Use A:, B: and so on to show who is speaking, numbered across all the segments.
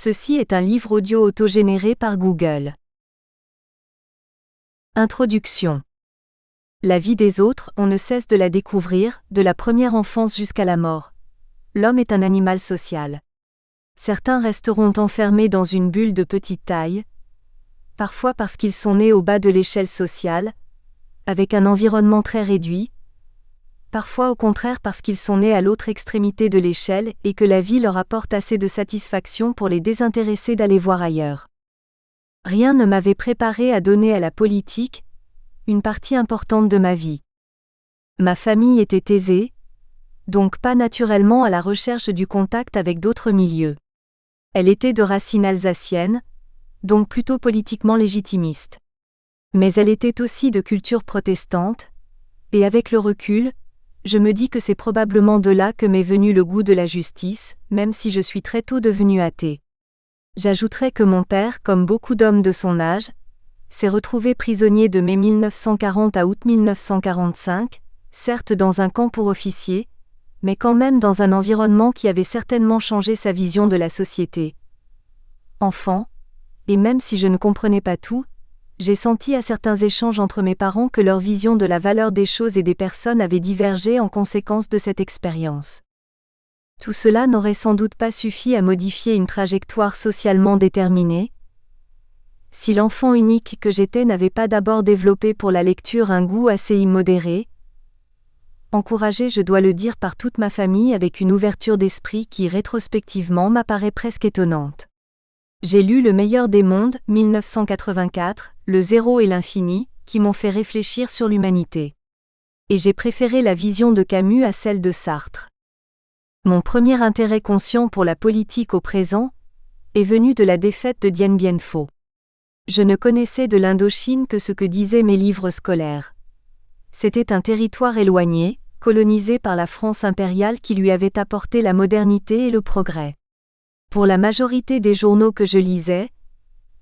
A: Ceci est un livre audio autogénéré par Google. Introduction. La vie des autres, on ne cesse de la découvrir, de la première enfance jusqu'à la mort. L'homme est un animal social. Certains resteront enfermés dans une bulle de petite taille, parfois parce qu'ils sont nés au bas de l'échelle sociale, avec un environnement très réduit, parfois au contraire parce qu'ils sont nés à l'autre extrémité de l'échelle et que la vie leur apporte assez de satisfaction pour les désintéresser d'aller voir ailleurs. Rien ne m'avait préparé à donner à la politique une partie importante de ma vie. Ma famille était aisée, donc pas naturellement à la recherche du contact avec d'autres milieux. Elle était de racines alsaciennes, donc plutôt politiquement légitimiste. Mais elle était aussi de culture protestante, et avec le recul, je me dis que c'est probablement de là que m'est venu le goût de la justice, même si je suis très tôt devenu athée. J'ajouterai que mon père, comme beaucoup d'hommes de son âge, s'est retrouvé prisonnier de mai 1940 à août 1945, certes dans un camp pour officiers, mais quand même dans un environnement qui avait certainement changé sa vision de la société. Enfant, et même si je ne comprenais pas tout, j'ai senti à certains échanges entre mes parents que leur vision de la valeur des choses et des personnes avait divergé en conséquence de cette expérience. Tout cela n'aurait sans doute pas suffi à modifier une trajectoire socialement déterminée, si l'enfant unique que j'étais n'avait pas d'abord développé pour la lecture un goût assez immodéré, encouragé, je dois le dire, par toute ma famille avec une ouverture d'esprit qui rétrospectivement m'apparaît presque étonnante. J'ai lu Le meilleur des mondes, 1984, Le zéro et l'infini, qui m'ont fait réfléchir sur l'humanité. Et j'ai préféré la vision de Camus à celle de Sartre. Mon premier intérêt conscient pour la politique au présent est venu de la défaite de Dien Bien Phu. Je ne connaissais de l'Indochine que ce que disaient mes livres scolaires. C'était un territoire éloigné, colonisé par la France impériale qui lui avait apporté la modernité et le progrès. Pour la majorité des journaux que je lisais,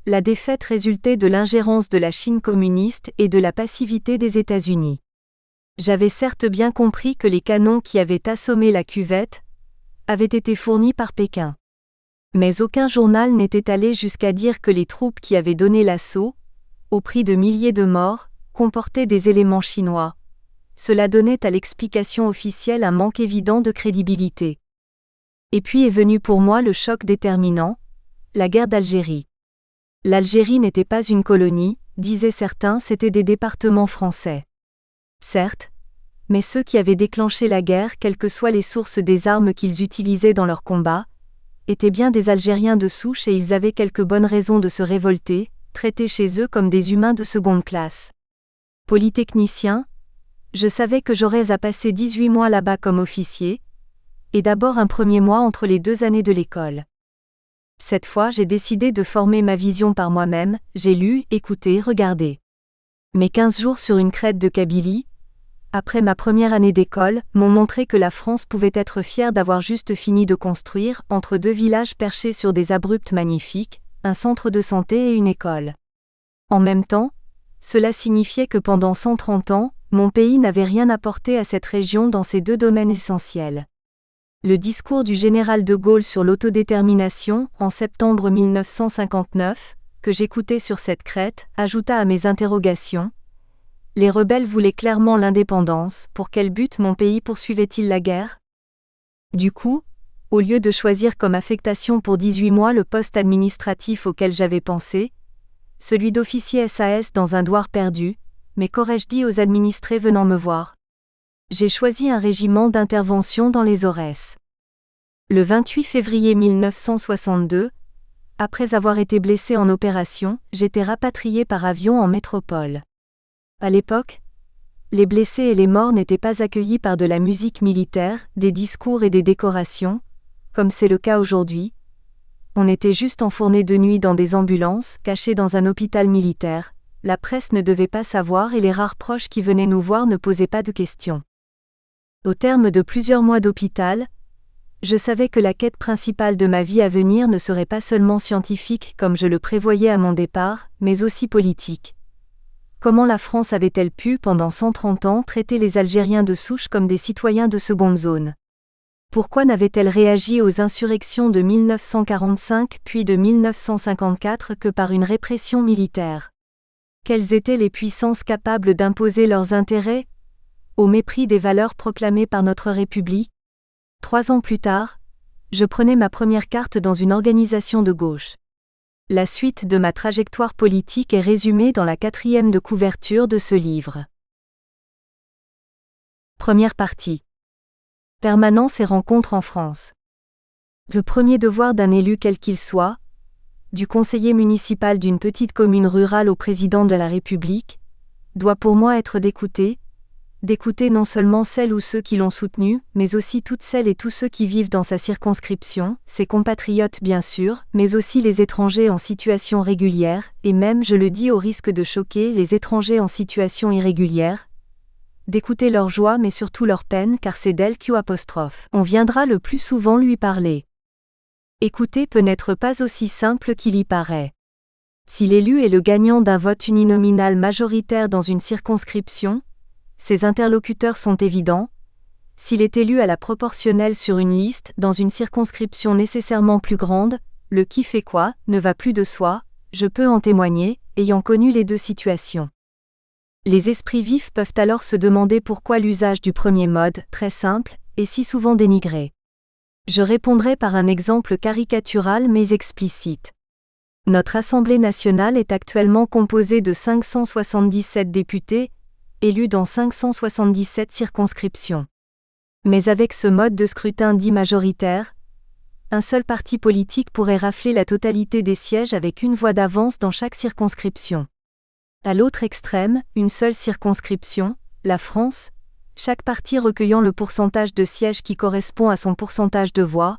A: la défaite résultait de l'ingérence de la Chine communiste et de la passivité des États-Unis. J'avais certes bien compris que les canons qui avaient assommé la cuvette avaient été fournis par Pékin. Mais aucun journal n'était allé jusqu'à dire que les troupes qui avaient donné l'assaut, au prix de milliers de morts, comportaient des éléments chinois. Cela donnait à l'explication officielle un manque évident de crédibilité. Et puis est venu pour moi le choc déterminant, la guerre d'Algérie. L'Algérie n'était pas une colonie, disaient certains, c'était des départements français. Certes, mais ceux qui avaient déclenché la guerre, quelles que soient les sources des armes qu'ils utilisaient dans leurs combats, étaient bien des Algériens de souche et ils avaient quelques bonnes raisons de se révolter, traités chez eux comme des humains de seconde classe. Polytechnicien, je savais que j'aurais à passer 18 mois là-bas comme officier, et d'abord un premier mois entre les 2 années de l'école. Cette fois, j'ai décidé de former ma vision par moi-même, j'ai lu, écouté, regardé. Mes 15 jours sur une crête de Kabylie, après ma première année d'école, m'ont montré que la France pouvait être fière d'avoir juste fini de construire, entre 2 villages perchés sur des abrupts magnifiques, un centre de santé et une école. En même temps, cela signifiait que pendant 130 ans, mon pays n'avait rien apporté à cette région dans ces 2 domaines essentiels. Le discours du général de Gaulle sur l'autodétermination, en septembre 1959, que j'écoutais sur cette crête, ajouta à mes interrogations. Les rebelles voulaient clairement l'indépendance, pour quel but mon pays poursuivait-il la guerre ? Du coup, au lieu de choisir comme affectation pour 18 mois le poste administratif auquel j'avais pensé, celui d'officier SAS dans un douar perdu, mais qu'aurais-je dit aux administrés venant me voir ? J'ai choisi un régiment d'intervention dans les Aurès. Le 28 février 1962, après avoir été blessé en opération, j'étais rapatrié par avion en métropole. À l'époque, les blessés et les morts n'étaient pas accueillis par de la musique militaire, des discours et des décorations, comme c'est le cas aujourd'hui. On était juste enfournés de nuit dans des ambulances, cachés dans un hôpital militaire. La presse ne devait pas savoir et les rares proches qui venaient nous voir ne posaient pas de questions. Au terme de plusieurs mois d'hôpital, je savais que la quête principale de ma vie à venir ne serait pas seulement scientifique comme je le prévoyais à mon départ, mais aussi politique. Comment la France avait-elle pu, pendant 130 ans, traiter les Algériens de souche comme des citoyens de seconde zone ? Pourquoi n'avait-elle réagi aux insurrections de 1945 puis de 1954 que par une répression militaire? Quelles étaient les puissances capables d'imposer leurs intérêts, au mépris des valeurs proclamées par notre République? 3 ans plus tard, je prenais ma première carte dans une organisation de gauche. La suite de ma trajectoire politique est résumée dans la 4e de couverture de ce livre. Première partie. Permanence et rencontres en France. Le premier devoir d'un élu quel qu'il soit, du conseiller municipal d'une petite commune rurale au président de la République, doit pour moi être d'écouter non seulement celles ou ceux qui l'ont soutenu, mais aussi toutes celles et tous ceux qui vivent dans sa circonscription, ses compatriotes bien sûr, mais aussi les étrangers en situation régulière, et même, je le dis au risque de choquer, les étrangers en situation irrégulière, d'écouter leur joie mais surtout leur peine car c'est d'elle qu'on viendra le plus souvent lui parler. Écouter peut n'être pas aussi simple qu'il y paraît. Si l'élu est le gagnant d'un vote uninominal majoritaire dans une circonscription, ses interlocuteurs sont évidents. S'il est élu à la proportionnelle sur une liste dans une circonscription nécessairement plus grande, le qui fait quoi ne va plus de soi, je peux en témoigner, ayant connu les deux situations. Les esprits vifs peuvent alors se demander pourquoi l'usage du premier mode, très simple, est si souvent dénigré. Je répondrai par un exemple caricatural mais explicite. Notre Assemblée nationale est actuellement composée de 577 députés, élus dans 577 circonscriptions. Mais avec ce mode de scrutin dit majoritaire, un seul parti politique pourrait rafler la totalité des sièges avec une voix d'avance dans chaque circonscription. À l'autre extrême, une seule circonscription, la France, chaque parti recueillant le pourcentage de sièges qui correspond à son pourcentage de voix.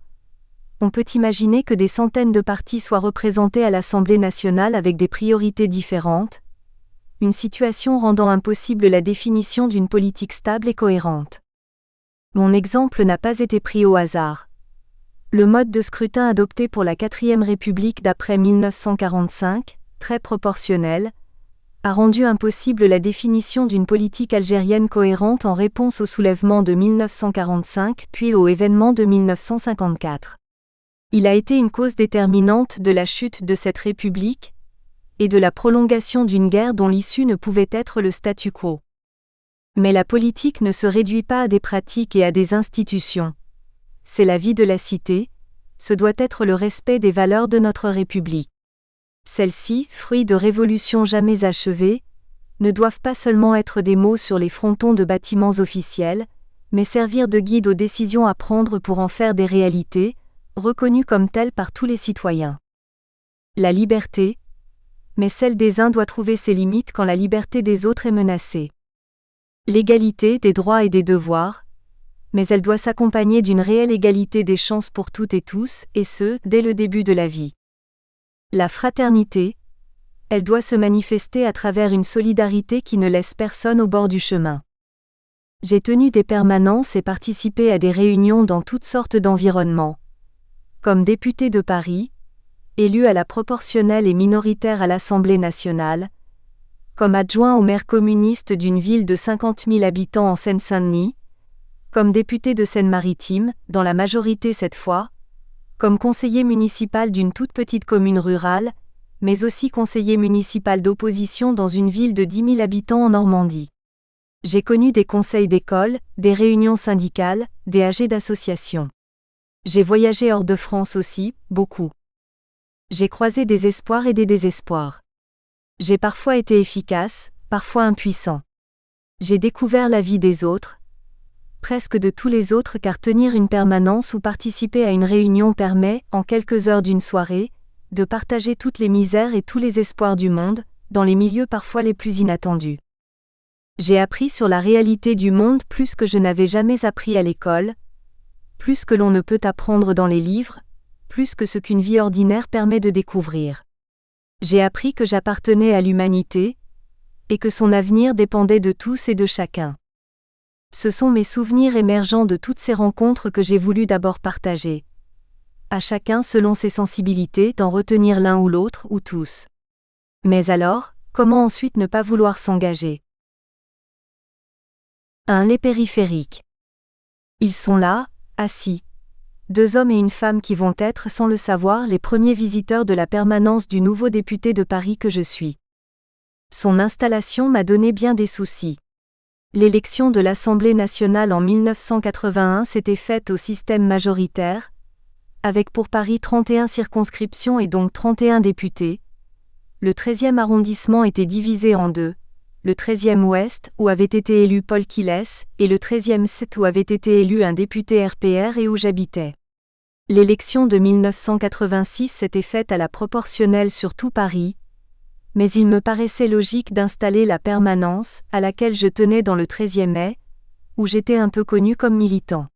A: On peut imaginer que des centaines de partis soient représentés à l'Assemblée nationale avec des priorités différentes, une situation rendant impossible la définition d'une politique stable et cohérente. Mon exemple n'a pas été pris au hasard. Le mode de scrutin adopté pour la 4e République d'après 1945, très proportionnel, a rendu impossible la définition d'une politique algérienne cohérente en réponse au soulèvement de 1945 puis aux événements de 1954. Il a été une cause déterminante de la chute de cette république et de la prolongation d'une guerre dont l'issue ne pouvait être le statu quo. Mais la politique ne se réduit pas à des pratiques et à des institutions. C'est la vie de la cité, ce doit être le respect des valeurs de notre République. Celles-ci, fruits de révolutions jamais achevées, ne doivent pas seulement être des mots sur les frontons de bâtiments officiels, mais servir de guide aux décisions à prendre pour en faire des réalités, reconnues comme telles par tous les citoyens. La liberté, mais celle des uns doit trouver ses limites quand la liberté des autres est menacée. L'égalité des droits et des devoirs, mais elle doit s'accompagner d'une réelle égalité des chances pour toutes et tous, et ce, dès le début de la vie. La fraternité, elle doit se manifester à travers une solidarité qui ne laisse personne au bord du chemin. J'ai tenu des permanences et participé à des réunions dans toutes sortes d'environnements. Comme député de Paris, élu à la proportionnelle et minoritaire à l'Assemblée nationale, comme adjoint au maire communiste d'une ville de 50 000 habitants en Seine-Saint-Denis, comme député de Seine-Maritime, dans la majorité cette fois, comme conseiller municipal d'une toute petite commune rurale, mais aussi conseiller municipal d'opposition dans une ville de 10 000 habitants en Normandie. J'ai connu des conseils d'école, des réunions syndicales, des AG d'associations. J'ai voyagé hors de France aussi, beaucoup. J'ai croisé des espoirs et des désespoirs. J'ai parfois été efficace, parfois impuissant. J'ai découvert la vie des autres, presque de tous les autres car tenir une permanence ou participer à une réunion permet, en quelques heures d'une soirée, de partager toutes les misères et tous les espoirs du monde, dans les milieux parfois les plus inattendus. J'ai appris sur la réalité du monde plus que je n'avais jamais appris à l'école, plus que l'on ne peut apprendre dans les livres, plus que ce qu'une vie ordinaire permet de découvrir. J'ai appris que j'appartenais à l'humanité, et que son avenir dépendait de tous et de chacun. Ce sont mes souvenirs émergents de toutes ces rencontres que j'ai voulu d'abord partager. À chacun selon ses sensibilités d'en retenir l'un ou l'autre ou tous. Mais alors, comment ensuite ne pas vouloir s'engager ? 1. Les périphériques. Ils sont là, Assis. 2 hommes et une femme qui vont être, sans le savoir, les premiers visiteurs de la permanence du nouveau député de Paris que je suis. Son installation m'a donné bien des soucis. L'élection de l'Assemblée nationale en 1981 s'était faite au système majoritaire, avec pour Paris 31 circonscriptions et donc 31 députés. Le 13e arrondissement était divisé en deux, le 13e ouest, où avait été élu Paul Quilès, et le 13e est, où avait été élu un député RPR et où j'habitais. L'élection de 1986 s'était faite à la proportionnelle sur tout Paris, mais il me paraissait logique d'installer la permanence, à laquelle je tenais dans le 13e mai, où j'étais un peu connu comme militant.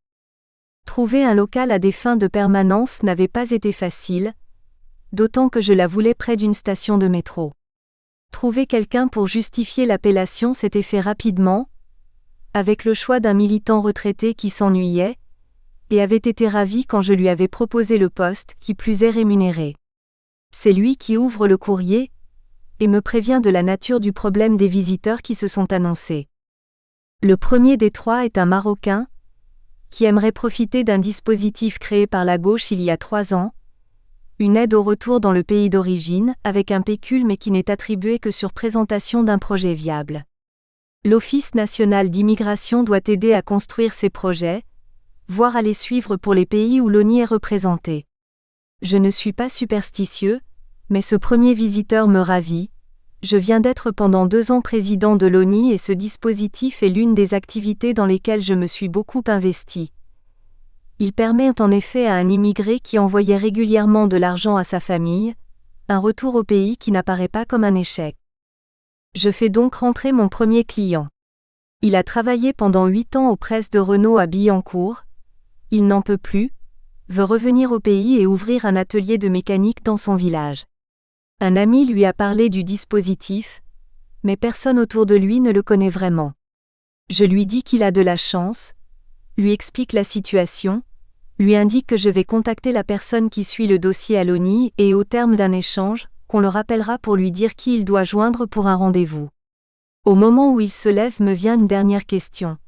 A: Trouver un local à des fins de permanence n'avait pas été facile, d'autant que je la voulais près d'une station de métro. Trouver quelqu'un pour justifier l'appellation s'était fait rapidement, avec le choix d'un militant retraité qui s'ennuyait, et avait été ravi quand je lui avais proposé le poste, qui plus est rémunéré. C'est lui qui ouvre le courrier, et me prévient de la nature du problème des visiteurs qui se sont annoncés. Le premier des trois est un Marocain, qui aimerait profiter d'un dispositif créé par la gauche il y a 3 ans, une aide au retour dans le pays d'origine, avec un pécule mais qui n'est attribué que sur présentation d'un projet viable. L'Office national d'immigration doit aider à construire ces projets, voire à les suivre pour les pays où l'ONI est représenté. Je ne suis pas superstitieux, mais ce premier visiteur me ravit. Je viens d'être pendant 2 ans président de l'ONI et ce dispositif est l'une des activités dans lesquelles je me suis beaucoup investi. Il permet en effet à un immigré qui envoyait régulièrement de l'argent à sa famille, un retour au pays qui n'apparaît pas comme un échec. Je fais donc rentrer mon premier client. Il a travaillé pendant 8 ans aux presses de Renault à Billancourt. Il n'en peut plus, veut revenir au pays et ouvrir un atelier de mécanique dans son village. Un ami lui a parlé du dispositif, mais personne autour de lui ne le connaît vraiment. Je lui dis qu'il a de la chance, lui explique la situation, lui indique que je vais contacter la personne qui suit le dossier à l'ONI et au terme d'un échange, qu'on le rappellera pour lui dire qui il doit joindre pour un rendez-vous. Au moment où il se lève me vient une dernière question.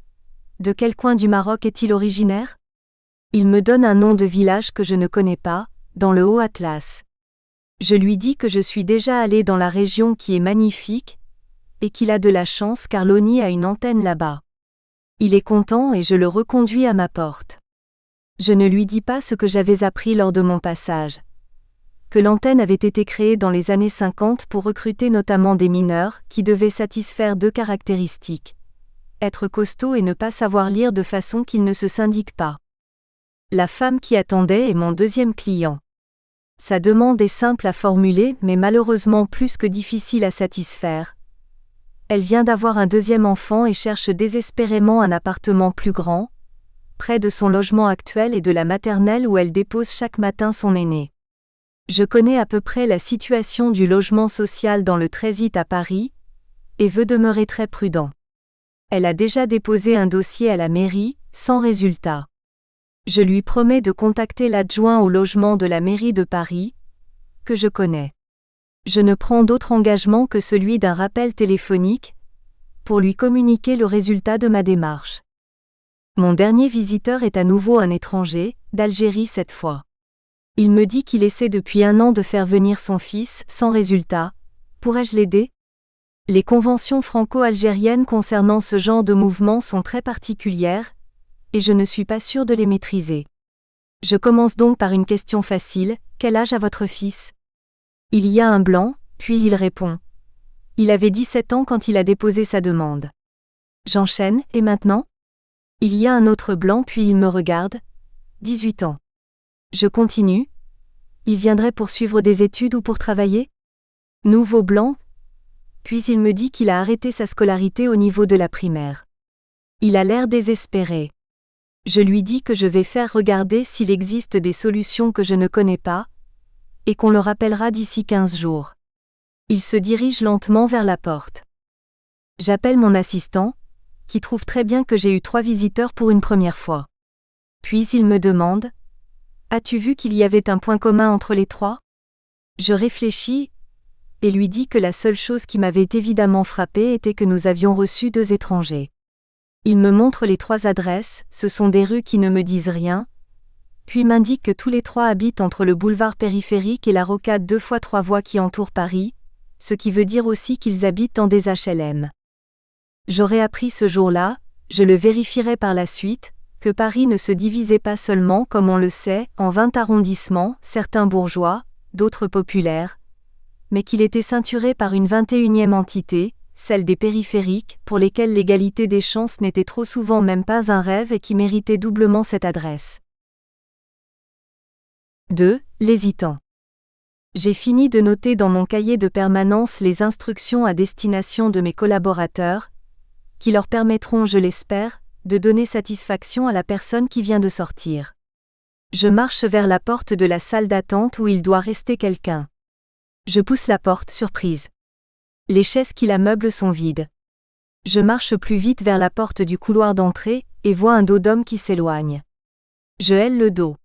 A: De quel coin du Maroc est-il originaire ? Il me donne un nom de village que je ne connais pas, dans le Haut-Atlas. Je lui dis que je suis déjà allé dans la région qui est magnifique, et qu'il a de la chance car l'ONI a une antenne là-bas. Il est content et je le reconduis à ma porte. Je ne lui dis pas ce que j'avais appris lors de mon passage. Que l'antenne avait été créée dans les années 50 pour recruter notamment des mineurs qui devaient satisfaire 2 caractéristiques. Être costaud et ne pas savoir lire de façon qu'ils ne se syndiquent pas. La femme qui attendait est mon deuxième client. Sa demande est simple à formuler mais malheureusement plus que difficile à satisfaire. Elle vient d'avoir un 2e enfant et cherche désespérément un appartement plus grand, près de son logement actuel et de la maternelle où elle dépose chaque matin son aîné. Je connais à peu près la situation du logement social dans le 13e à Paris, et veut demeurer très prudent. Elle a déjà déposé un dossier à la mairie, sans résultat. Je lui promets de contacter l'adjoint au logement de la mairie de Paris, que je connais. Je ne prends d'autre engagement que celui d'un rappel téléphonique, pour lui communiquer le résultat de ma démarche. Mon dernier visiteur est à nouveau un étranger, d'Algérie cette fois. Il me dit qu'il essaie depuis 1 an de faire venir son fils, sans résultat. Pourrais-je l'aider ? Les conventions franco-algériennes concernant ce genre de mouvement sont très particulières, et je ne suis pas sûre de les maîtriser. Je commence donc par une question facile, quel âge a votre fils ? Il y a un blanc, puis il répond. Il avait 17 ans quand il a déposé sa demande. J'enchaîne, et maintenant ? Il y a un autre blanc puis il me regarde. 18 ans. Je continue. Il viendrait pour suivre des études ou pour travailler ? Nouveau blanc. Puis il me dit qu'il a arrêté sa scolarité au niveau de la primaire. Il a l'air désespéré. Je lui dis que je vais faire regarder s'il existe des solutions que je ne connais pas, et qu'on le rappellera d'ici 15 jours. Il se dirige lentement vers la porte. J'appelle mon assistant, qui trouve très bien que j'ai eu 3 visiteurs pour une première fois. Puis il me demande « As-tu vu qu'il y avait un point commun entre les 3 ?» Je réfléchis, et lui dis que la seule chose qui m'avait évidemment frappé était que nous avions reçu 2 étrangers. Il me montre les 3 adresses, ce sont des rues qui ne me disent rien, puis m'indique que tous les 3 habitent entre le boulevard périphérique et la rocade 2x3 voies qui entoure Paris, ce qui veut dire aussi qu'ils habitent dans des HLM. J'aurais appris ce jour-là, je le vérifierai par la suite, que Paris ne se divisait pas seulement, comme on le sait, en 20 arrondissements, certains bourgeois, d'autres populaires, mais qu'il était ceinturé par une 21e entité, celle des périphériques, pour lesquels l'égalité des chances n'était trop souvent même pas un rêve et qui méritait doublement cette adresse. 2. L'hésitant. J'ai fini de noter dans mon cahier de permanence les instructions à destination de mes collaborateurs, qui leur permettront, je l'espère, de donner satisfaction à la personne qui vient de sortir. Je marche vers la porte de la salle d'attente où il doit rester quelqu'un. Je pousse la porte, surprise. Les chaises qui la meublent sont vides. Je marche plus vite vers la porte du couloir d'entrée, et vois un dos d'homme qui s'éloigne. Je hèle le dos.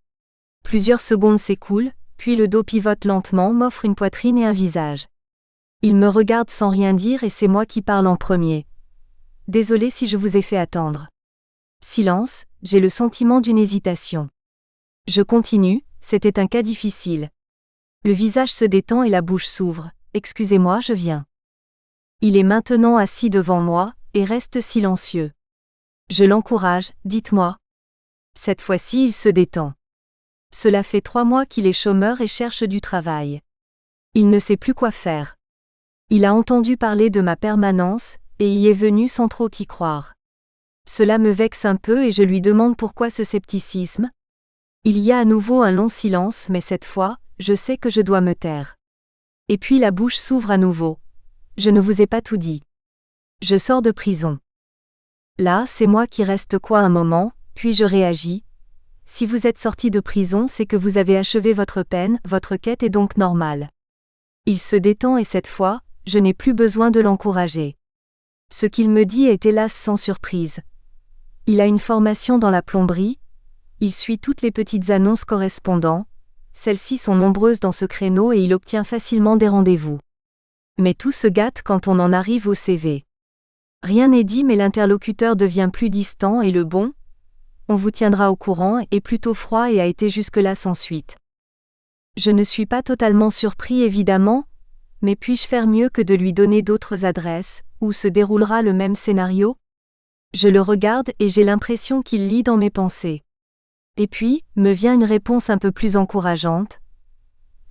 A: Plusieurs secondes s'écoulent, puis le dos pivote lentement, m'offre une poitrine et un visage. Il me regarde sans rien dire et c'est moi qui parle en premier. Désolé si je vous ai fait attendre. Silence, j'ai le sentiment d'une hésitation. Je continue, c'était un cas difficile. Le visage se détend et la bouche s'ouvre. Excusez-moi, je viens. Il est maintenant assis devant moi, et reste silencieux. Je l'encourage, dites-moi. Cette fois-ci, il se détend. Cela fait 3 mois qu'il est chômeur et cherche du travail. Il ne sait plus quoi faire. Il a entendu parler de ma permanence, et y est venu sans trop y croire. Cela me vexe un peu et je lui demande pourquoi ce scepticisme. Il y a à nouveau un long silence mais cette fois, je sais que je dois me taire. Et puis la bouche s'ouvre à nouveau. Je ne vous ai pas tout dit. Je sors de prison. Là, c'est moi qui reste quoi un moment, puis je réagis. Si vous êtes sorti de prison, c'est que vous avez achevé votre peine, votre quête est donc normale. Il se détend et cette fois, je n'ai plus besoin de l'encourager. Ce qu'il me dit est hélas sans surprise. Il a une formation dans la plomberie, il suit toutes les petites annonces correspondant, celles-ci sont nombreuses dans ce créneau et il obtient facilement des rendez-vous. Mais tout se gâte quand on en arrive au CV. Rien n'est dit mais l'interlocuteur devient plus distant et le bon, on vous tiendra au courant, est plutôt froid et a été jusque-là sans suite. Je ne suis pas totalement surpris évidemment, mais puis-je faire mieux que de lui donner d'autres adresses, où se déroulera le même scénario ? Je le regarde et j'ai l'impression qu'il lit dans mes pensées. Et puis, me vient une réponse un peu plus encourageante.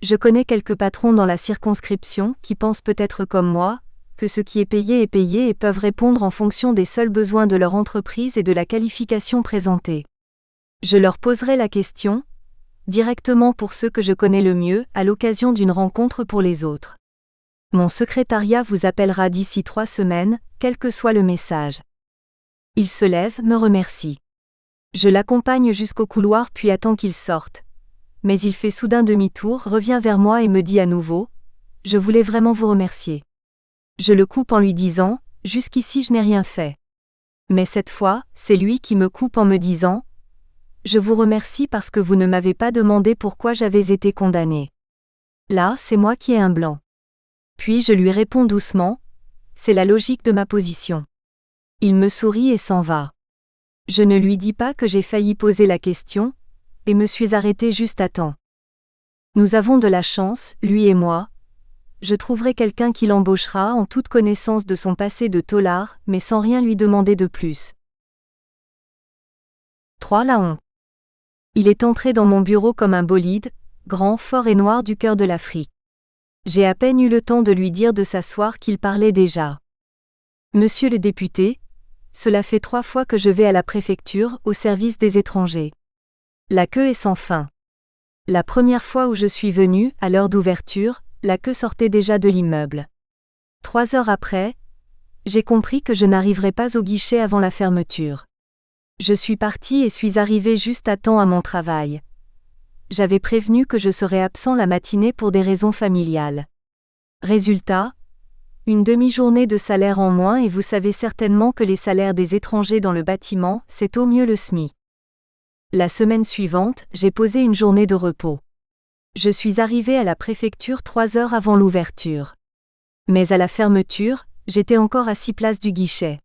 A: Je connais quelques patrons dans la circonscription qui pensent peut-être comme moi, que ce qui est payé et peuvent répondre en fonction des seuls besoins de leur entreprise et de la qualification présentée. Je leur poserai la question, directement pour ceux que je connais le mieux, à l'occasion d'une rencontre pour les autres. Mon secrétariat vous appellera d'ici 3 semaines, quel que soit le message. Il se lève, me remercie. Je l'accompagne jusqu'au couloir puis attends qu'il sorte. Mais il fait soudain demi-tour, revient vers moi et me dit à nouveau « Je voulais vraiment vous remercier ». Je le coupe en lui disant « Jusqu'ici je n'ai rien fait ». Mais cette fois, c'est lui qui me coupe en me disant « Je vous remercie parce que vous ne m'avez pas demandé pourquoi j'avais été condamné. » Là, c'est moi qui ai un blanc. Puis je lui réponds doucement « C'est la logique de ma position ». Il me sourit et s'en va. Je ne lui dis pas que j'ai failli poser la question, et me suis arrêté juste à temps. Nous avons de la chance, lui et moi. Je trouverai quelqu'un qui l'embauchera en toute connaissance de son passé de tôlard, mais sans rien lui demander de plus. 3. La honte. Il est entré dans mon bureau comme un bolide, grand, fort et noir du cœur de l'Afrique. J'ai à peine eu le temps de lui dire de s'asseoir qu'il parlait déjà. Monsieur le député, cela fait 3 fois que je vais à la préfecture, au service des étrangers. La queue est sans fin. La première fois où je suis venu, à l'heure d'ouverture, la queue sortait déjà de l'immeuble. 3 heures après, j'ai compris que je n'arriverais pas au guichet avant la fermeture. Je suis parti et suis arrivé juste à temps à mon travail. J'avais prévenu que je serais absent la matinée pour des raisons familiales. Résultat, une demi-journée de salaire en moins et vous savez certainement que les salaires des étrangers dans le bâtiment, c'est au mieux le SMIC. La semaine suivante, j'ai posé une journée de repos. Je suis arrivé à la préfecture 3 heures avant l'ouverture. Mais à la fermeture, j'étais encore à 6 places du guichet.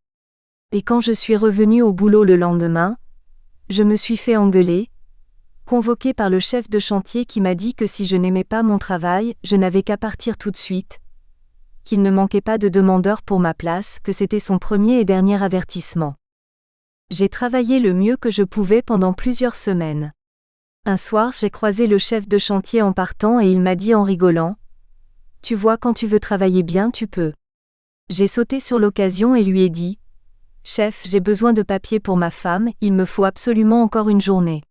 A: Et quand je suis revenue au boulot le lendemain, je me suis fait engueuler, convoquée par le chef de chantier qui m'a dit que si je n'aimais pas mon travail, je n'avais qu'à partir tout de suite, qu'il ne manquait pas de demandeurs pour ma place, que c'était son premier et dernier avertissement. J'ai travaillé le mieux que je pouvais pendant plusieurs semaines. Un soir, j'ai croisé le chef de chantier en partant et il m'a dit en rigolant : « Tu vois, quand tu veux travailler bien, tu peux. » J'ai sauté sur l'occasion et lui ai dit : « Chef, j'ai besoin de papier pour ma femme, il me faut absolument encore une journée. »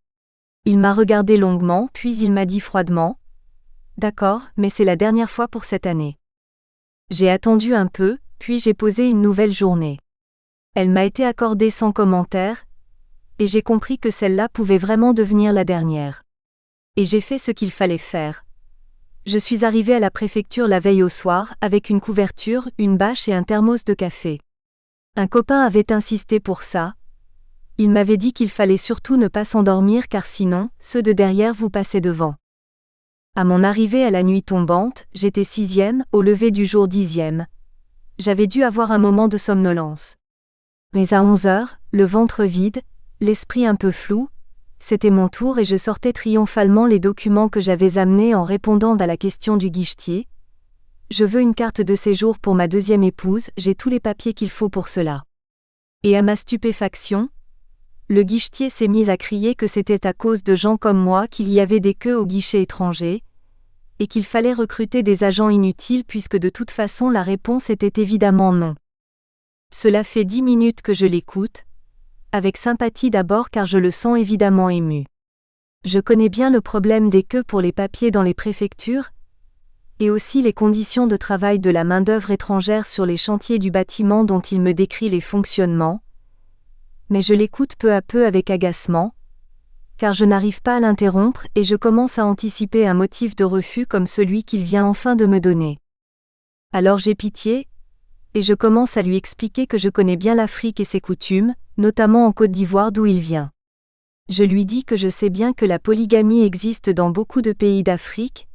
A: Il m'a regardé longuement, puis il m'a dit froidement : « D'accord, mais c'est la dernière fois pour cette année. » J'ai attendu un peu, puis j'ai posé une nouvelle journée. Elle m'a été accordée sans commentaire, et j'ai compris que celle-là pouvait vraiment devenir la dernière. Et j'ai fait ce qu'il fallait faire. Je suis arrivée à la préfecture la veille au soir, avec une couverture, une bâche et un thermos de café. Un copain avait insisté pour ça. Il m'avait dit qu'il fallait surtout ne pas s'endormir car sinon, ceux de derrière vous passaient devant. À mon arrivée à la nuit tombante, j'étais 6e, au lever du jour 10e. J'avais dû avoir un moment de somnolence. Mais à 11h, le ventre vide, l'esprit un peu flou, c'était mon tour et je sortais triomphalement les documents que j'avais amenés en répondant à la question du guichetier. Je veux une carte de séjour pour ma deuxième épouse, j'ai tous les papiers qu'il faut pour cela. Et à ma stupéfaction, le guichetier s'est mis à crier que c'était à cause de gens comme moi qu'il y avait des queues au guichet étranger, et qu'il fallait recruter des agents inutiles puisque de toute façon la réponse était évidemment non. Cela fait 10 minutes que je l'écoute, avec sympathie d'abord car je le sens évidemment ému. Je connais bien le problème des queues pour les papiers dans les préfectures, et aussi les conditions de travail de la main-d'œuvre étrangère sur les chantiers du bâtiment dont il me décrit les fonctionnements, mais je l'écoute peu à peu avec agacement, car je n'arrive pas à l'interrompre et je commence à anticiper un motif de refus comme celui qu'il vient enfin de me donner. Alors j'ai pitié, et je commence à lui expliquer que je connais bien l'Afrique et ses coutumes, notamment en Côte d'Ivoire d'où il vient. Je lui dis que je sais bien que la polygamie existe dans beaucoup de pays d'Afrique,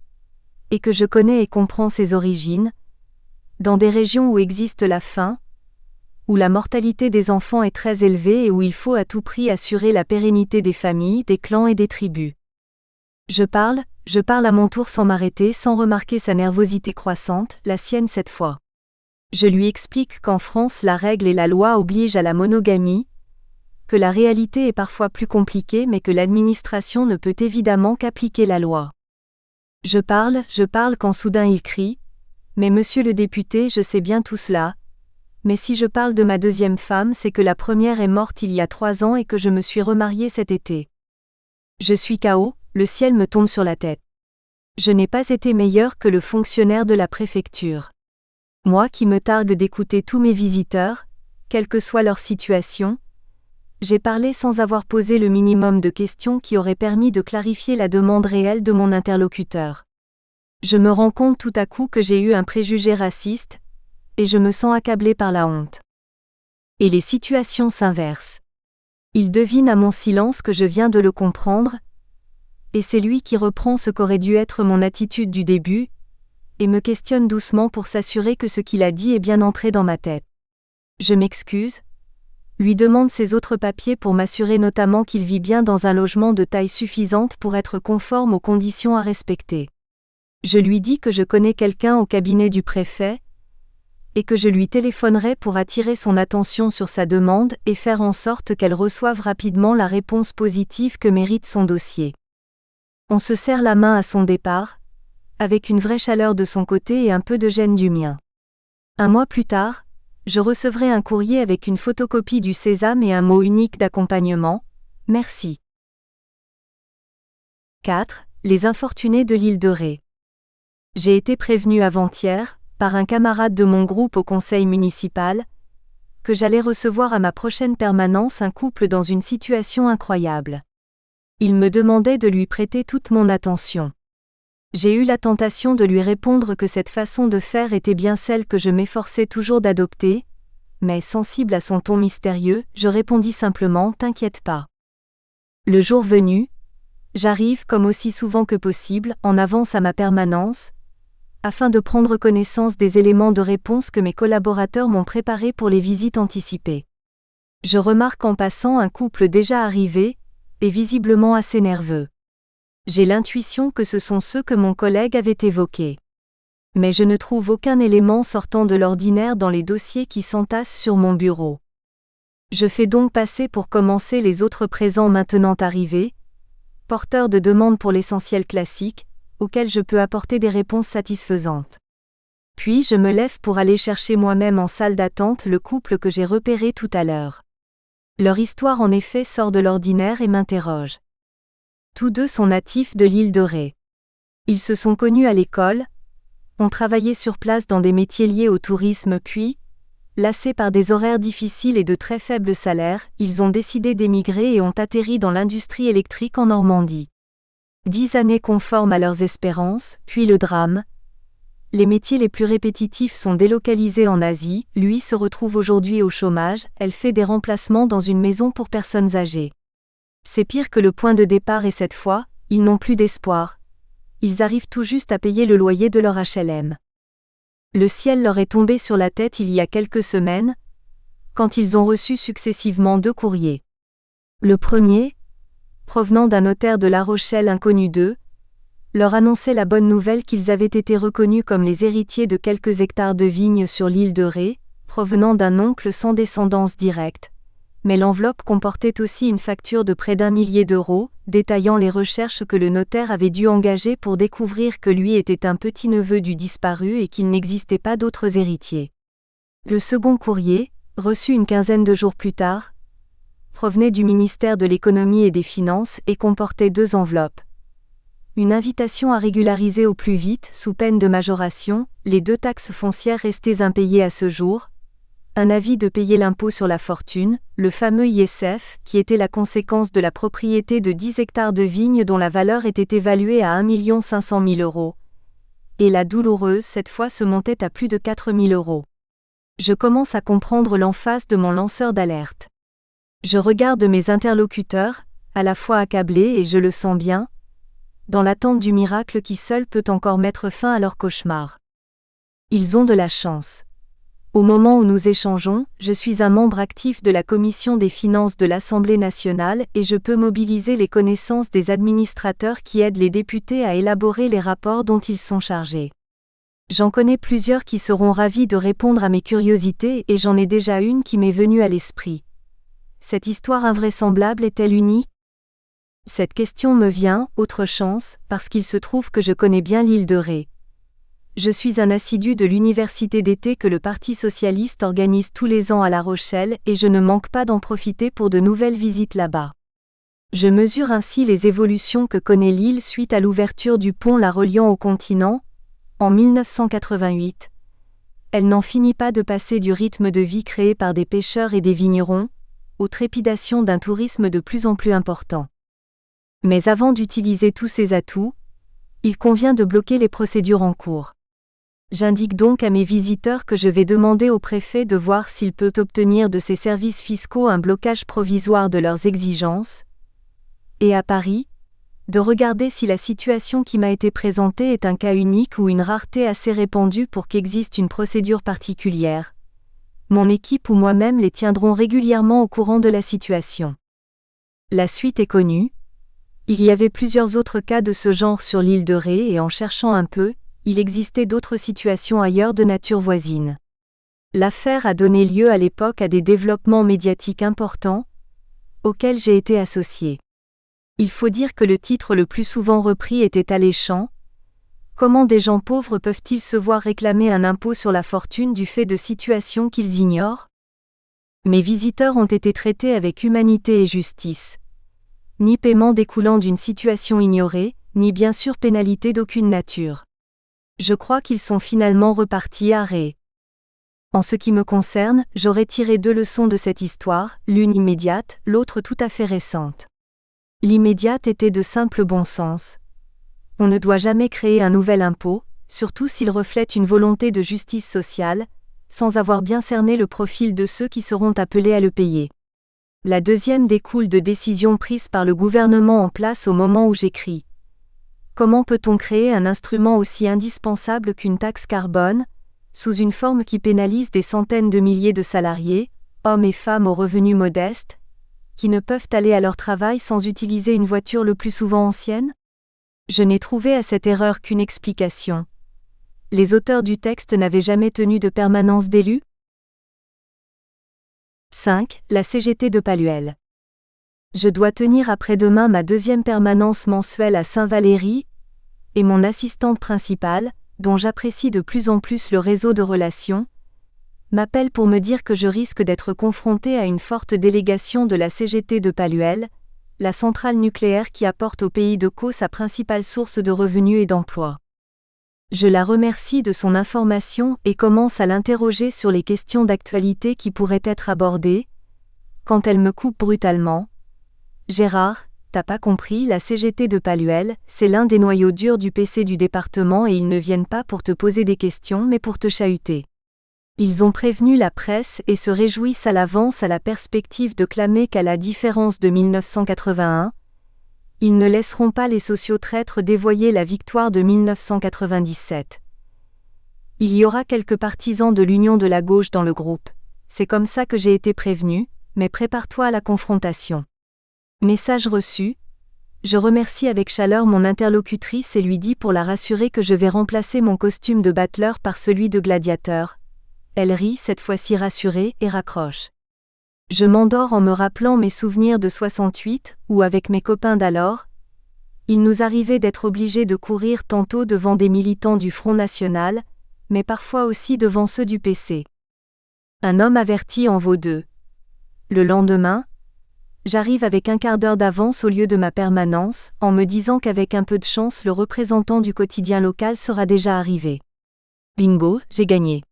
A: et que je connais et comprends ses origines, dans des régions où existe la faim, où la mortalité des enfants est très élevée et où il faut à tout prix assurer la pérennité des familles, des clans et des tribus. Je parle à mon tour sans m'arrêter, sans remarquer sa nervosité croissante, la sienne cette fois. Je lui explique qu'en France la règle et la loi obligent à la monogamie, que la réalité est parfois plus compliquée mais que l'administration ne peut évidemment qu'appliquer la loi. Je parle quand soudain il crie : « Mais monsieur le député, je sais bien tout cela. Mais si je parle de ma deuxième femme, c'est que la première est morte il y a 3 ans et que je me suis remariée cet été. Je suis KO, le ciel me tombe sur la tête. Je n'ai pas été meilleur que le fonctionnaire de la préfecture. Moi qui me targue d'écouter tous mes visiteurs, quelle que soit leur situation, j'ai parlé sans avoir posé le minimum de questions qui auraient permis de clarifier la demande réelle de mon interlocuteur. Je me rends compte tout à coup que j'ai eu un préjugé raciste, et je me sens accablé par la honte. Et les situations s'inversent. Il devine à mon silence que je viens de le comprendre, et c'est lui qui reprend ce qu'aurait dû être mon attitude du début, et me questionne doucement pour s'assurer que ce qu'il a dit est bien entré dans ma tête. Je m'excuse, lui demande ses autres papiers pour m'assurer notamment qu'il vit bien dans un logement de taille suffisante pour être conforme aux conditions à respecter. Je lui dis que je connais quelqu'un au cabinet du préfet, et que je lui téléphonerai pour attirer son attention sur sa demande et faire en sorte qu'elle reçoive rapidement la réponse positive que mérite son dossier. On se serre la main à son départ, avec une vraie chaleur de son côté et un peu de gêne du mien. 1 mois plus tard, je recevrai un courrier avec une photocopie du sésame et un mot unique d'accompagnement : « Merci ». 4. Les infortunés de l'île de Ré. J'ai été prévenu avant-hier, par un camarade de mon groupe au conseil municipal, que j'allais recevoir à ma prochaine permanence un couple dans une situation incroyable. Il me demandait de lui prêter toute mon attention. J'ai eu la tentation de lui répondre que cette façon de faire était bien celle que je m'efforçais toujours d'adopter, mais sensible à son ton mystérieux, je répondis simplement : « T'inquiète pas. » Le jour venu, j'arrive comme aussi souvent que possible, en avance à ma permanence, afin de prendre connaissance des éléments de réponse que mes collaborateurs m'ont préparés pour les visites anticipées. Je remarque en passant un couple déjà arrivé, et visiblement assez nerveux. J'ai l'intuition que ce sont ceux que mon collègue avait évoqués. Mais je ne trouve aucun élément sortant de l'ordinaire dans les dossiers qui s'entassent sur mon bureau. Je fais donc passer pour commencer les autres présents maintenant arrivés, porteurs de demandes pour l'essentiel classique, auxquels je peux apporter des réponses satisfaisantes. Puis je me lève pour aller chercher moi-même en salle d'attente le couple que j'ai repéré tout à l'heure. Leur histoire en effet sort de l'ordinaire et m'interroge. Tous deux sont natifs de l'île de Ré. Ils se sont connus à l'école, ont travaillé sur place dans des métiers liés au tourisme puis, lassés par des horaires difficiles et de très faibles salaires, ils ont décidé d'émigrer et ont atterri dans l'industrie électrique en Normandie. 10 années conformes à leurs espérances, puis le drame. Les métiers les plus répétitifs sont délocalisés en Asie, lui se retrouve aujourd'hui au chômage, elle fait des remplacements dans une maison pour personnes âgées. C'est pire que le point de départ et cette fois, ils n'ont plus d'espoir. Ils arrivent tout juste à payer le loyer de leur HLM. Le ciel leur est tombé sur la tête il y a quelques semaines, quand ils ont reçu successivement 2 courriers. Le premier, provenant d'un notaire de La Rochelle inconnu d'eux, leur annonçait la bonne nouvelle qu'ils avaient été reconnus comme les héritiers de quelques hectares de vignes sur l'île de Ré, provenant d'un oncle sans descendance directe. Mais l'enveloppe comportait aussi une facture de près d'1 millier d'euros, détaillant les recherches que le notaire avait dû engager pour découvrir que lui était un petit-neveu du disparu et qu'il n'existait pas d'autres héritiers. Le second courrier, reçu une quinzaine de jours plus tard, provenait du ministère de l'Économie et des Finances et comportait 2 enveloppes. Une invitation à régulariser au plus vite, sous peine de majoration, les 2 taxes foncières restées impayées à ce jour, un avis de payer l'impôt sur la fortune, le fameux ISF, qui était la conséquence de la propriété de 10 hectares de vignes dont la valeur était évaluée à 1 500 000 euros. Et la douloureuse cette fois se montait à plus de 4 000 euros. Je commence à comprendre l'emphase de mon lanceur d'alerte. Je regarde mes interlocuteurs, à la fois accablés et je le sens bien, dans l'attente du miracle qui seul peut encore mettre fin à leur cauchemar. Ils ont de la chance. Au moment où nous échangeons, je suis un membre actif de la Commission des finances de l'Assemblée nationale et je peux mobiliser les connaissances des administrateurs qui aident les députés à élaborer les rapports dont ils sont chargés. J'en connais plusieurs qui seront ravis de répondre à mes curiosités et j'en ai déjà une qui m'est venue à l'esprit. Cette histoire invraisemblable est-elle unique ? Cette question me vient, autre chance, parce qu'il se trouve que je connais bien l'île de Ré. Je suis un assidu de l'université d'été que le Parti socialiste organise tous les ans à La Rochelle et je ne manque pas d'en profiter pour de nouvelles visites là-bas. Je mesure ainsi les évolutions que connaît l'île suite à l'ouverture du pont la reliant au continent, en 1988. Elle n'en finit pas de passer du rythme de vie créé par des pêcheurs et des vignerons, aux trépidations d'un tourisme de plus en plus important. Mais avant d'utiliser tous ces atouts, il convient de bloquer les procédures en cours. J'indique donc à mes visiteurs que je vais demander au préfet de voir s'il peut obtenir de ses services fiscaux un blocage provisoire de leurs exigences, et à Paris, de regarder si la situation qui m'a été présentée est un cas unique ou une rareté assez répandue pour qu'existe une procédure particulière. Mon équipe ou moi-même les tiendront régulièrement au courant de la situation. La suite est connue. Il y avait plusieurs autres cas de ce genre sur l'île de Ré et en cherchant un peu, il existait d'autres situations ailleurs de nature voisine. L'affaire a donné lieu à l'époque à des développements médiatiques importants, auxquels j'ai été associé. Il faut dire que le titre le plus souvent repris était alléchant. Comment des gens pauvres peuvent-ils se voir réclamer un impôt sur la fortune du fait de situations qu'ils ignorent ? Mes visiteurs ont été traités avec humanité et justice. Ni paiement découlant d'une situation ignorée, ni bien sûr pénalité d'aucune nature. Je crois qu'ils sont finalement repartis à Ré. En ce qui me concerne, j'aurais tiré 2 leçons de cette histoire, l'une immédiate, l'autre tout à fait récente. L'immédiate était de simple bon sens. On ne doit jamais créer un nouvel impôt, surtout s'il reflète une volonté de justice sociale, sans avoir bien cerné le profil de ceux qui seront appelés à le payer. La deuxième découle de décisions prises par le gouvernement en place au moment où j'écris. Comment peut-on créer un instrument aussi indispensable qu'une taxe carbone, sous une forme qui pénalise des centaines de milliers de salariés, hommes et femmes aux revenus modestes, qui ne peuvent aller à leur travail sans utiliser une voiture le plus souvent ancienne? Je n'ai trouvé à cette erreur qu'une explication. Les auteurs du texte n'avaient jamais tenu de permanence d'élus? 5. La CGT de Palluel. Je dois tenir après-demain ma 2e permanence mensuelle à Saint-Valery, et mon assistante principale, dont j'apprécie de plus en plus le réseau de relations, m'appelle pour me dire que je risque d'être confrontée à une forte délégation de la CGT de Palluel, la centrale nucléaire qui apporte au pays de Caux sa principale source de revenus et d'emploi. Je la remercie de son information et commence à l'interroger sur les questions d'actualité qui pourraient être abordées, quand elle me coupe brutalement. « Gérard, t'as pas compris, la CGT de Palluel, c'est l'un des noyaux durs du PC du département et ils ne viennent pas pour te poser des questions mais pour te chahuter. Ils ont prévenu la presse et se réjouissent à l'avance à la perspective de clamer qu'à la différence de 1981, ils ne laisseront pas les sociotraîtres dévoyer la victoire de 1997. Il y aura quelques partisans de l'union de la gauche dans le groupe. C'est comme ça que j'ai été prévenu, mais prépare-toi à la confrontation. » Message reçu. Je remercie avec chaleur mon interlocutrice et lui dis pour la rassurer que je vais remplacer mon costume de battleur par celui de gladiateur. Elle rit, cette fois-ci rassurée, et raccroche. Je m'endors en me rappelant mes souvenirs de 68, où avec mes copains d'alors, il nous arrivait d'être obligés de courir tantôt devant des militants du Front National, mais parfois aussi devant ceux du PC. Un homme averti en vaut deux. Le lendemain, j'arrive avec un quart d'heure d'avance au lieu de ma permanence, en me disant qu'avec un peu de chance le représentant du quotidien local sera déjà arrivé. Bingo, j'ai gagné.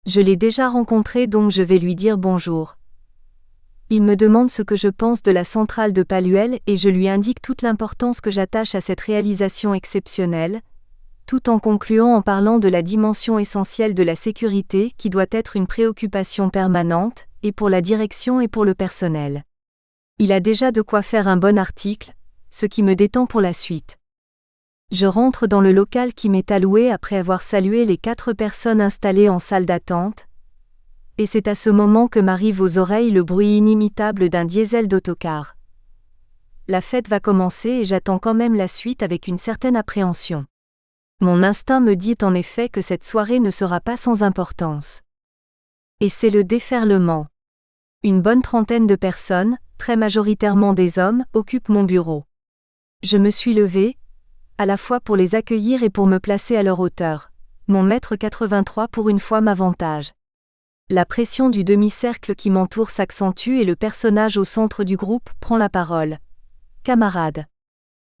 A: Je l'ai déjà rencontré donc je vais lui dire bonjour. Il me demande ce que je pense de la centrale de Palluel et je lui indique toute l'importance que j'attache à cette réalisation exceptionnelle, tout en concluant en parlant de la dimension essentielle de la sécurité qui doit être une préoccupation permanente, et pour la direction et pour le personnel. Il a déjà de quoi faire un bon article, ce qui me détend pour la suite. Je rentre dans le local qui m'est alloué après avoir salué les 4 personnes installées en salle d'attente, et c'est à ce moment que m'arrive aux oreilles le bruit inimitable d'un diesel d'autocar. La fête va commencer et j'attends quand même la suite avec une certaine appréhension. Mon instinct me dit en effet que cette soirée ne sera pas sans importance. Et c'est le déferlement. Une bonne trentaine de personnes, très majoritairement des hommes, occupent mon bureau. Je me suis levée, à la fois pour les accueillir et pour me placer à leur hauteur. Mon mètre 83 pour une fois m'avantage. La pression du demi-cercle qui m'entoure s'accentue et le personnage au centre du groupe prend la parole. Camarade.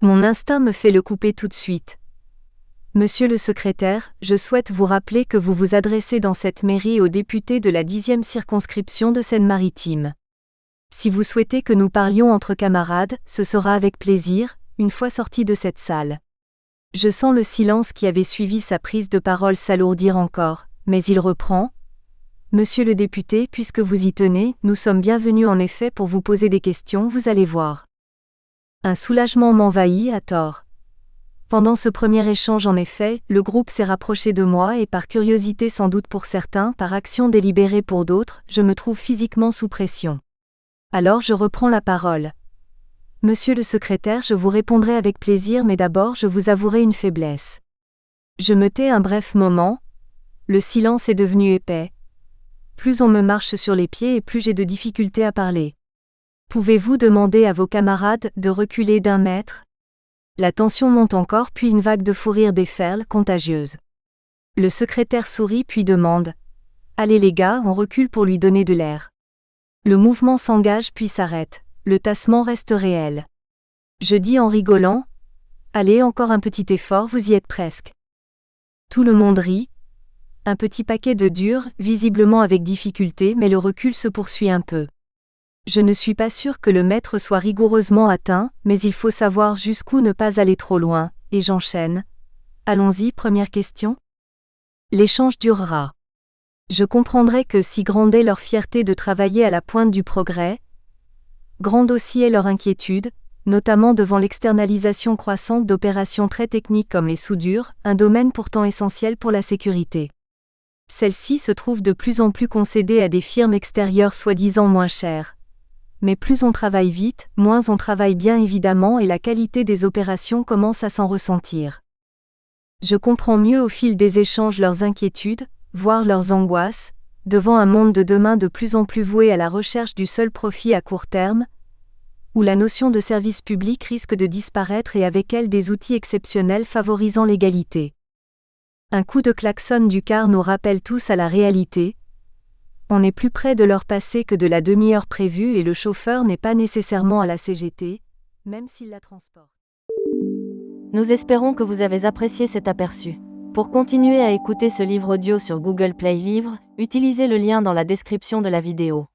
A: Mon instinct me fait le couper tout de suite. Monsieur le secrétaire, je souhaite vous rappeler que vous vous adressez dans cette mairie aux députés de la 10e circonscription de Seine-Maritime. Si vous souhaitez que nous parlions entre camarades, ce sera avec plaisir, une fois sorti de cette salle. Je sens le silence qui avait suivi sa prise de parole s'alourdir encore, mais il reprend. Monsieur le député, puisque vous y tenez, nous sommes bienvenus en effet pour vous poser des questions, vous allez voir. Un soulagement m'envahit à tort. Pendant ce premier échange en effet, le groupe s'est rapproché de moi et par curiosité sans doute pour certains, par action délibérée pour d'autres, je me trouve physiquement sous pression. Alors je reprends la parole. Monsieur le secrétaire, je vous répondrai avec plaisir mais d'abord je vous avouerai une faiblesse. Je me tais un bref moment. Le silence est devenu épais. Plus on me marche sur les pieds et plus j'ai de difficultés à parler. Pouvez-vous demander à vos camarades de reculer d'1 mètre? La tension monte encore puis une vague de fou rire déferle, contagieuse. Le secrétaire sourit puis demande. Allez les gars, on recule pour lui donner de l'air. Le mouvement s'engage puis s'arrête, le tassement reste réel. Je dis en rigolant. Allez encore un petit effort, vous y êtes presque. Tout le monde rit. Un petit paquet de dur, visiblement avec difficulté mais le recul se poursuit un peu. Je ne suis pas sûr que le mètre soit rigoureusement atteint, mais il faut savoir jusqu'où ne pas aller trop loin, et j'enchaîne. Allons-y, première question. L'échange durera. Je comprendrai que si grande est leur fierté de travailler à la pointe du progrès, grande aussi est leur inquiétude, notamment devant l'externalisation croissante d'opérations très techniques comme les soudures, un domaine pourtant essentiel pour la sécurité. Celles-ci se trouvent de plus en plus concédées à des firmes extérieures soi-disant moins chères. Mais plus on travaille vite, moins on travaille bien évidemment et la qualité des opérations commence à s'en ressentir. Je comprends mieux au fil des échanges leurs inquiétudes, voire leurs angoisses, devant un monde de demain de plus en plus voué à la recherche du seul profit à court terme, où la notion de service public risque de disparaître et avec elle des outils exceptionnels favorisant l'égalité. Un coup de klaxon du car nous rappelle tous à la réalité. On est plus près de l'heure passée que de la demi-heure prévue et le chauffeur n'est pas nécessairement à la CGT, même s'il la transporte.
B: Nous espérons que vous avez apprécié cet aperçu. Pour continuer à écouter ce livre audio sur Google Play Livres, utilisez le lien dans la description de la vidéo.